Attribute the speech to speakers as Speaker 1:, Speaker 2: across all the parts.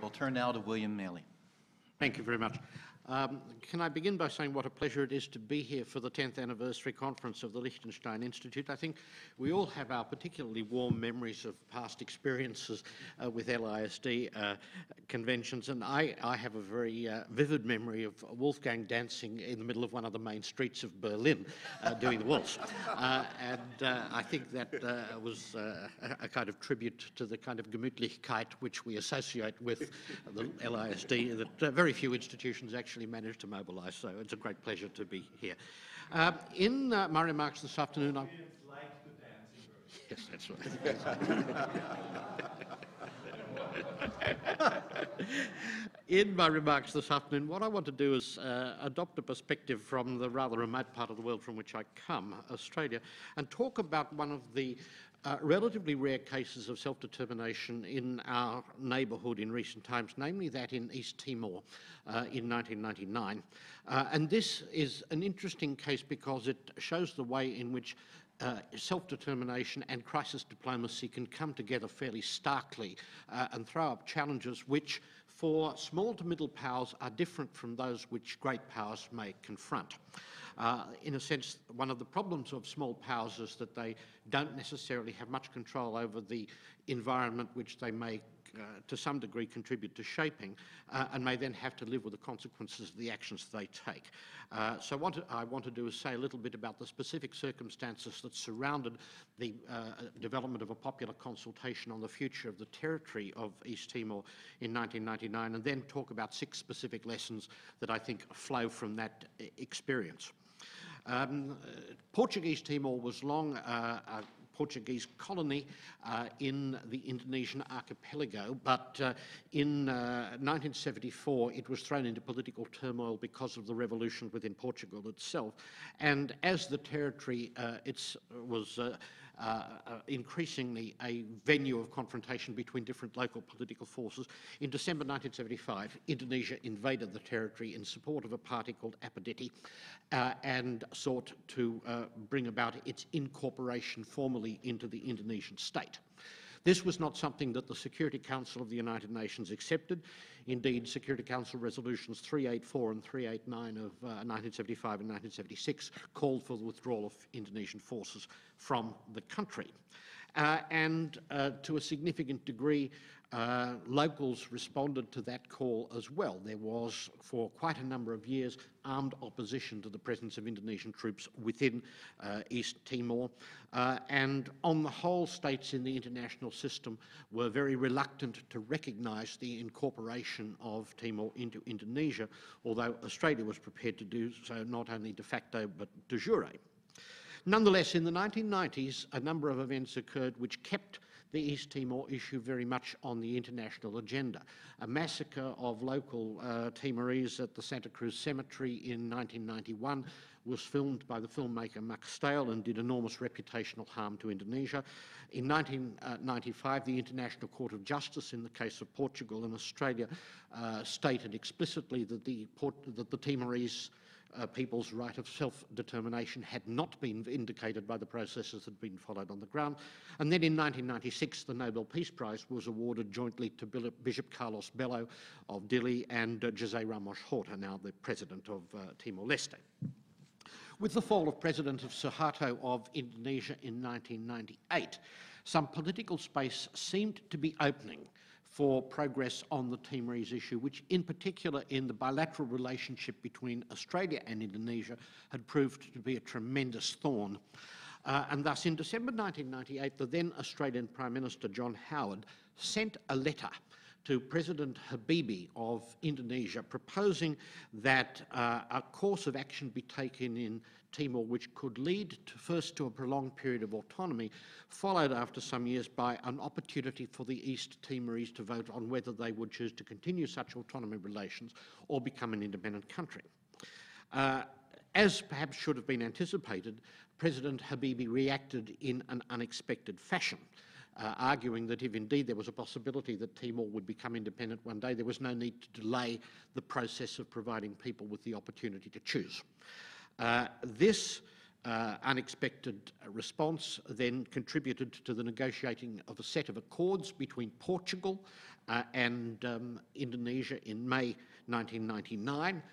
Speaker 1: We'll turn now to William Maley.
Speaker 2: Thank you very much. Can I begin by saying what a pleasure it is to be here for the 10th anniversary conference of the Liechtenstein Institute. I think we all have our particularly warm memories of past experiences with LISD conventions, and I have a very vivid memory of Wolfgang dancing in the middle of one of the main streets of Berlin doing the waltz. I think that was a kind of tribute to the kind of Gemütlichkeit which we associate with the LISD that very few institutions actually managed to mobilise, so it's a great pleasure to be here. In my remarks this afternoon, Yes, that's right. In my remarks this afternoon, what I want to do is adopt a perspective from the rather remote part of the world from which I come, Australia, and talk about one of the relatively rare cases of self-determination in our neighbourhood in recent times, namely that in East Timor in 1999. And this is an interesting case because it shows the way in which self-determination and crisis diplomacy can come together fairly starkly and throw up challenges which, for small to middle powers, are different from those which great powers may confront. In a sense, one of the problems of small powers is that they don't necessarily have much control over the environment which they may, to some degree, contribute to shaping, and may then have to live with the consequences of the actions they take. So what I want to do is say a little bit about the specific circumstances that surrounded the development of a popular consultation on the future of the territory of East Timor in 1999, and then talk about 6 specific lessons that I think flow from that experience. Portuguese Timor was long a Portuguese colony in the Indonesian archipelago, but in 1974 it was thrown into political turmoil because of the revolution within Portugal itself. And as the territory was increasingly a venue of confrontation between different local political forces, in December 1975 Indonesia invaded the territory in support of a party called Apodeti and sought to bring about its incorporation formally into the Indonesian state. This was not something that the Security Council of the United Nations accepted. Indeed, Security Council resolutions 384 and 389 of 1975 and 1976 called for the withdrawal of Indonesian forces from the country. And to a significant degree, locals responded to that call as well. There was, for quite a number of years, armed opposition to the presence of Indonesian troops within East Timor, and on the whole, states in the international system were very reluctant to recognise the incorporation of Timor into Indonesia, although Australia was prepared to do so not only de facto but de jure. Nonetheless, in the 1990s, a number of events occurred which kept the East Timor issue very much on the international agenda. A massacre of local Timorese at the Santa Cruz Cemetery in 1991 was filmed by the filmmaker Max Stale and did enormous reputational harm to Indonesia. In 1995, the International Court of Justice, in the case of Portugal and Australia, stated explicitly that the Timorese people's right of self-determination had not been vindicated by the processes that had been followed on the ground. And then in 1996, the Nobel Peace Prize was awarded jointly to Bishop Carlos Bello of Dili and José Ramos Horta, now the president of Timor-Leste. With the fall of President Suharto of Indonesia in 1998, some political space seemed to be opening for progress on the Timorese issue, which in particular in the bilateral relationship between Australia and Indonesia had proved to be a tremendous thorn. And thus in December 1998, the then Australian Prime Minister John Howard sent a letter to President Habibie of Indonesia proposing that a course of action be taken in Timor which could lead first to a prolonged period of autonomy, followed after some years by an opportunity for the East Timorese to vote on whether they would choose to continue such autonomy relations or become an independent country. As perhaps should have been anticipated, President Habibie reacted in an unexpected fashion, arguing that if indeed there was a possibility that Timor would become independent one day, there was no need to delay the process of providing people with the opportunity to choose. This unexpected response then contributed to the negotiating of a set of accords between Portugal and Indonesia in May 1999,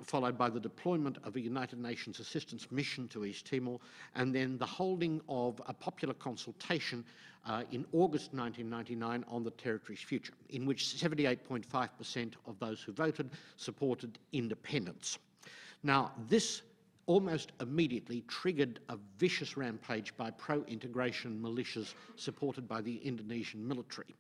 Speaker 2: followed by the deployment of a United Nations assistance mission to East Timor, and then the holding of a popular consultation in August 1999 on the territory's future, in which 78.5% of those who voted supported independence. Now, this almost immediately triggered a vicious rampage by pro-integration militias supported by the Indonesian military,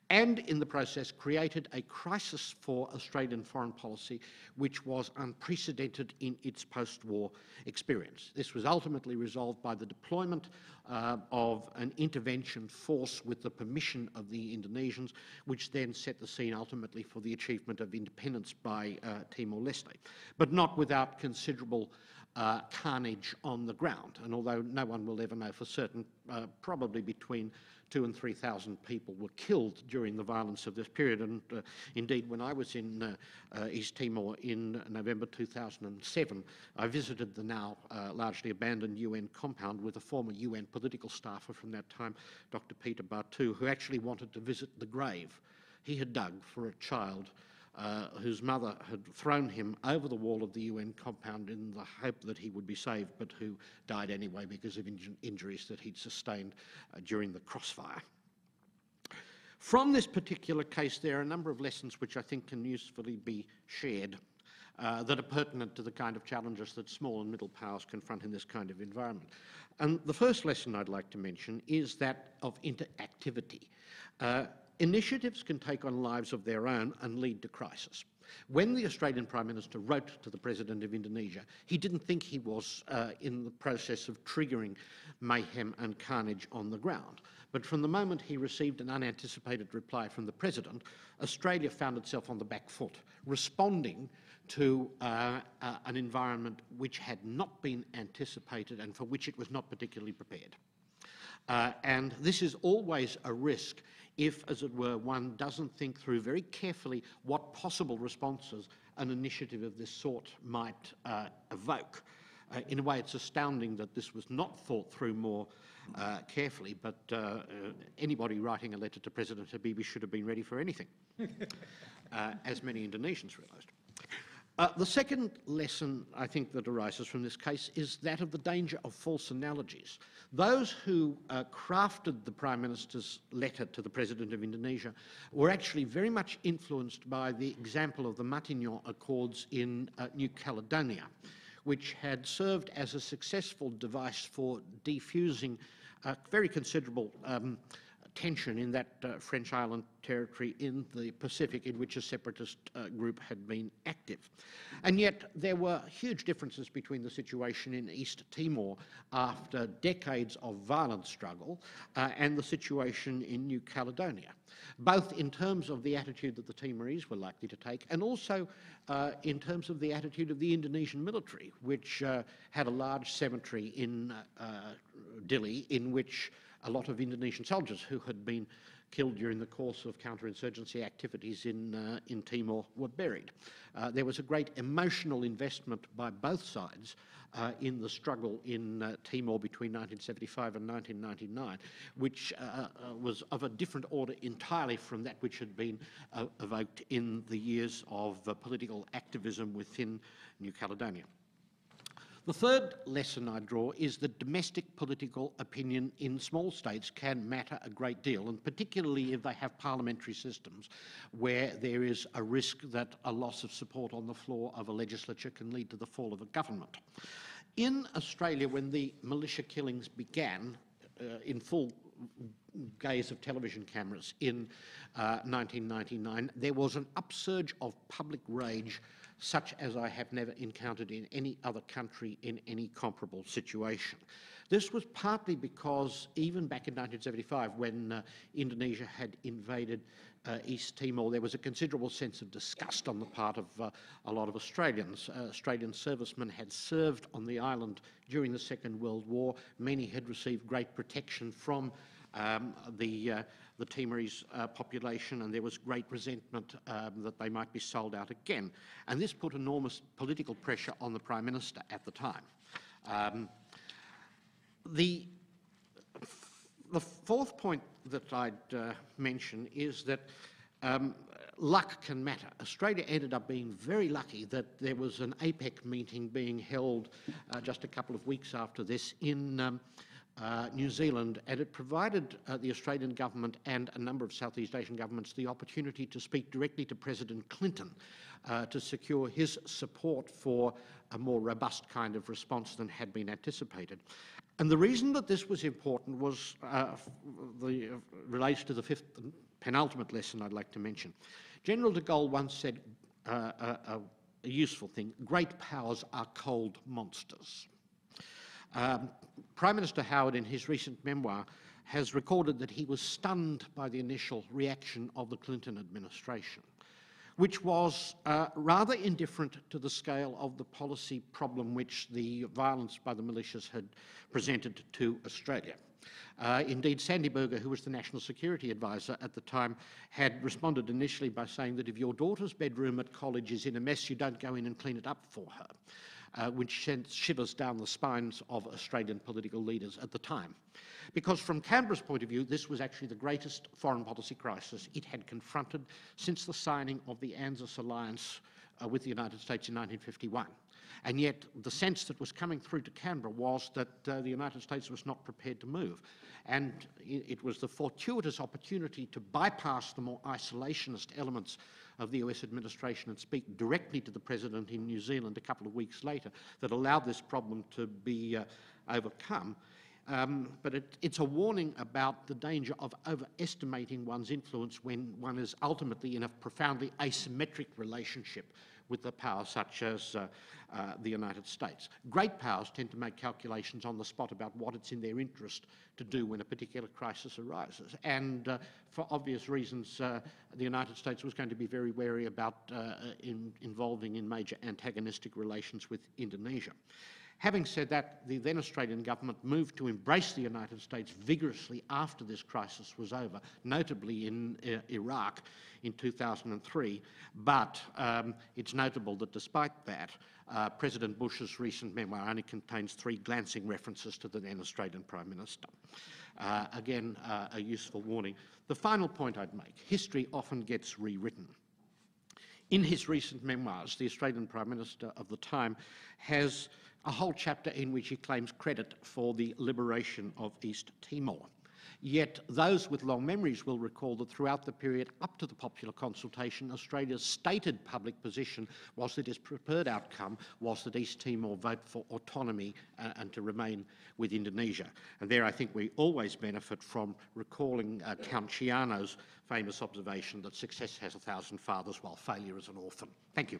Speaker 2: and in the process created a crisis for Australian foreign policy which was unprecedented in its post-war experience. This was ultimately resolved by the deployment of an intervention force with the permission of the Indonesians, which then set the scene ultimately for the achievement of independence by Timor-Leste, but not without considerable carnage on the ground. And although no one will ever know for certain, probably between 2,000 and 3,000 people were killed during the violence of this period. And indeed, when I was in East Timor in November 2007, I visited the now largely abandoned UN compound with a former UN political staffer from that time, Dr. Peter Bartu, who actually wanted to visit the grave he had dug for a child whose mother had thrown him over the wall of the UN compound in the hope that he would be saved, but who died anyway because of injuries that he'd sustained during the crossfire. From this particular case, there are a number of lessons which I think can usefully be shared that are pertinent to the kind of challenges that small and middle powers confront in this kind of environment. And the first lesson I'd like to mention is that of interactivity. Initiatives can take on lives of their own and lead to crisis. When the Australian Prime Minister wrote to the President of Indonesia, he didn't think he was in the process of triggering mayhem and carnage on the ground. But from the moment he received an unanticipated reply from the President, Australia found itself on the back foot, responding to an environment which had not been anticipated and for which it was not particularly prepared. And this is always a risk if, as it were, one doesn't think through very carefully what possible responses an initiative of this sort might evoke. In a way, it's astounding that this was not thought through more carefully, but anybody writing a letter to President Habibie should have been ready for anything, as many Indonesians realised. The second lesson, I think, that arises from this case is that of the danger of false analogies. Those who crafted the Prime Minister's letter to the President of Indonesia were actually very much influenced by the example of the Matignon Accords in New Caledonia, which had served as a successful device for defusing very considerable tension in that French island territory in the Pacific in which a separatist group had been active. And yet there were huge differences between the situation in East Timor after decades of violent struggle and the situation in New Caledonia, both in terms of the attitude that the Timorese were likely to take and also in terms of the attitude of the Indonesian military, which had a large cemetery in Dili in which a lot of Indonesian soldiers who had been killed during the course of counterinsurgency activities in Timor were buried. There was a great emotional investment by both sides in the struggle in Timor between 1975 and 1999, which was of a different order entirely from that which had been evoked in the years of political activism within New Caledonia. The third lesson I draw is that domestic political opinion in small states can matter a great deal, and particularly if they have parliamentary systems where there is a risk that a loss of support on the floor of a legislature can lead to the fall of a government. In Australia, when the militia killings began in full gaze of television cameras in 1999, there was an upsurge of public rage such as I have never encountered in any other country in any comparable situation. This was partly because even back in 1975, when Indonesia had invaded East Timor, there was a considerable sense of disgust on the part of a lot of Australians. Australian servicemen had served on the island during the Second World War. Many had received great protection from the Timorese population, and there was great resentment that they might be sold out again. And this put enormous political pressure on the Prime Minister at the time. The The fourth point that I'd mention is that luck can matter. Australia ended up being very lucky that there was an APEC meeting being held just a couple of weeks after this in New Zealand, and it provided the Australian government and a number of Southeast Asian governments the opportunity to speak directly to President Clinton to secure his support for a more robust kind of response than had been anticipated. And the reason that this was important was relates to the fifth and penultimate lesson I'd like to mention. General de Gaulle once said a useful thing: great powers are cold monsters. Prime Minister Howard, in his recent memoir, has recorded that he was stunned by the initial reaction of the Clinton administration, which was rather indifferent to the scale of the policy problem which the violence by the militias had presented to Australia. Indeed, Sandy Berger, who was the National Security Advisor at the time, had responded initially by saying that if your daughter's bedroom at college is in a mess, you don't go in and clean it up for her, which sent shivers down the spines of Australian political leaders at the time. Because from Canberra's point of view, this was actually the greatest foreign policy crisis it had confronted since the signing of the ANZUS alliance with the United States in 1951. And yet the sense that was coming through to Canberra was that the United States was not prepared to move. And it was the fortuitous opportunity to bypass the more isolationist elements of the US administration and speak directly to the President in New Zealand a couple of weeks later that allowed this problem to be overcome. But it's a warning about the danger of overestimating one's influence when one is ultimately in a profoundly asymmetric relationship with a power such as the United States. Great powers tend to make calculations on the spot about what it's in their interest to do when a particular crisis arises. And for obvious reasons, the United States was going to be very wary about involving in major antagonistic relations with Indonesia. Having said that, the then Australian government moved to embrace the United States vigorously after this crisis was over, notably in Iraq in 2003. But it's notable that despite that, President Bush's recent memoir only contains 3 glancing references to the then Australian Prime Minister. Again, a useful warning. The final point I'd make: history often gets rewritten. In his recent memoirs, the Australian Prime Minister of the time has a whole chapter in which he claims credit for the liberation of East Timor. Yet those with long memories will recall that throughout the period up to the popular consultation, Australia's stated public position was that its preferred outcome was that East Timor vote for autonomy and to remain with Indonesia. And there I think we always benefit from recalling Count Ciano's famous observation that success has 1,000 fathers while failure is an orphan. Thank you.